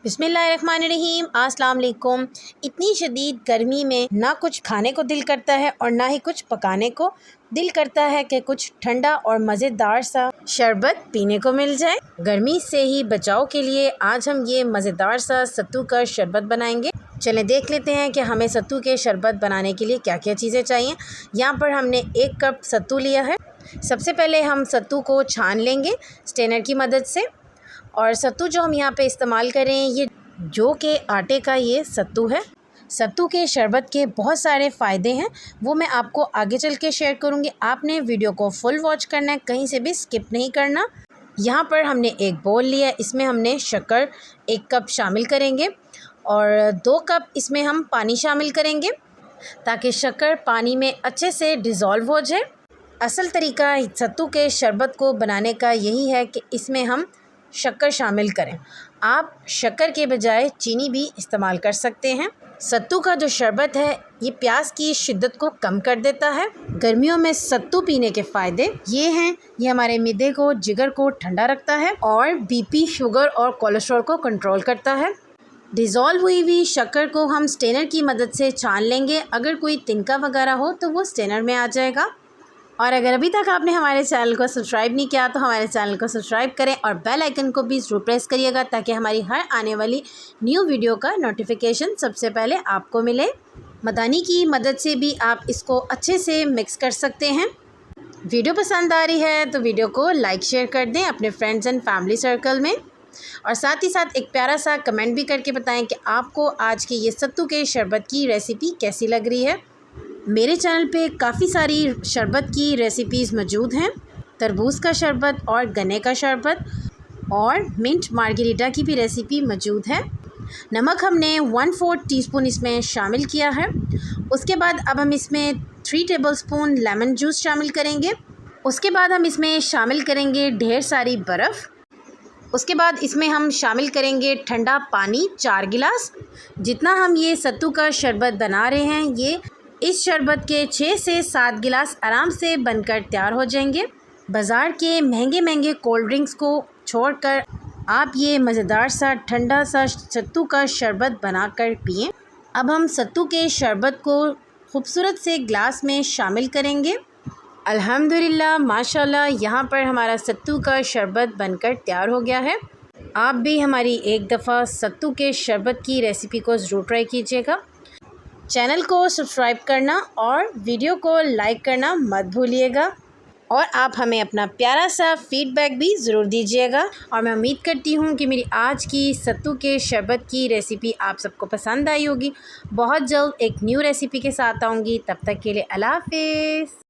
बिस्मिल्लाहिर्रहमानिर्रहीम। अस्सलाम वालेकुम। इतनी शदीद गर्मी में ना कुछ खाने को दिल करता है और ना ही कुछ पकाने को दिल करता है कि कुछ ठंडा और मज़ेदार सा शरबत पीने को मिल जाए। गर्मी से ही बचाव के लिए आज हम ये मज़ेदार सा सत्तू का शरबत बनाएंगे। चलें देख लेते हैं कि हमें सत्तू के शरबत बनाने के लिए क्या क्या चीज़ें चाहिए। यहाँ पर हमने 1 कप सत्तू लिया है। सबसे पहले हम सत्तू को छान लेंगे स्ट्रेनर की मदद से। और सत्तू जो हम यहाँ पे इस्तेमाल कर रहे हैं ये जो के आटे का ये सत्तू है। सत्तू के शरबत के बहुत सारे फ़ायदे हैं, वो मैं आपको आगे चल के शेयर करूँगी। आपने वीडियो को फुल वॉच करना है, कहीं से भी स्किप नहीं करना। यहाँ पर हमने एक बोल लिया, इसमें हमने शक्कर 1 कप शामिल करेंगे और 2 कप इसमें हम पानी शामिल करेंगे ताकि शक्कर पानी में अच्छे से डिज़ोल्व हो जाए। असल तरीका सत्तू के शरबत को बनाने का यही है कि इसमें हम शक्कर शामिल करें। आप शक्कर के बजाय चीनी भी इस्तेमाल कर सकते हैं। सत्तू का जो शरबत है ये प्यास की शिद्दत को कम कर देता है। गर्मियों में सत्तू पीने के फ़ायदे ये हैं, ये हमारे मिदे को, जिगर को ठंडा रखता है और बीपी, शुगर और कोलेस्ट्रॉल को कंट्रोल करता है। डिज़ोल्व हुई शक्कर को हम स्ट्रेनर की मदद से छान लेंगे। अगर कोई तिनका वगैरह हो तो वो स्ट्रेनर में आ जाएगा। और अगर अभी तक आपने हमारे चैनल को सब्सक्राइब नहीं किया तो हमारे चैनल को सब्सक्राइब करें और बेल आइकन को भी ज़रूर प्रेस करिएगा ताकि हमारी हर आने वाली न्यू वीडियो का नोटिफिकेशन सबसे पहले आपको मिले। मदानी की मदद से भी आप इसको अच्छे से मिक्स कर सकते हैं। वीडियो पसंद आ रही है तो वीडियो को लाइक शेयर कर दें अपने फ्रेंड्स एंड फैमिली सर्कल में, और साथ ही साथ एक प्यारा सा कमेंट भी करके बताएँ कि आपको आज की ये सत्तू के शरबत की रेसिपी कैसी लग रही है। मेरे चैनल पे काफ़ी सारी शरबत की रेसिपीज़ मौजूद हैं। तरबूज का शरबत और गन्ने का शरबत और मिंट मार्गरीटा की भी रेसिपी मौजूद है। नमक हमने 1/4 टीस्पून इसमें शामिल किया है। उसके बाद अब हम इसमें 3 टेबलस्पून लेमन जूस शामिल करेंगे। उसके बाद हम इसमें शामिल करेंगे ढेर सारी बर्फ़। उसके बाद इसमें हम शामिल करेंगे ठंडा पानी 4 गिलास। जितना हम ये सत्तू का शरबत बना रहे हैं ये इस शरबत के 6 से 7 गिलास आराम से बनकर तैयार हो जाएंगे। बाज़ार के महंगे कोल्ड ड्रिंक्स को छोड़कर आप ये मज़ेदार सा ठंडा सा सत्तू का शरबत बनाकर पिएं। अब हम सत्तू के शरबत को खूबसूरत से ग्लास में शामिल करेंगे। अल्हम्दुलिल्लाह माशाल्लाह, यहाँ पर हमारा सत्तू का शरबत बनकर तैयार हो गया है। आप भी हमारी एक दफ़ा सत्तू के शरबत की रेसिपी को ज़रूर ट्राई कीजिएगा। चैनल को सब्सक्राइब करना और वीडियो को लाइक करना मत भूलिएगा, और आप हमें अपना प्यारा सा फीडबैक भी ज़रूर दीजिएगा। और मैं उम्मीद करती हूँ कि मेरी आज की सत्तू के शरबत की रेसिपी आप सबको पसंद आई होगी। बहुत जल्द एक न्यू रेसिपी के साथ आऊँगी, तब तक के लिए अल्लाह हाफ़िज़।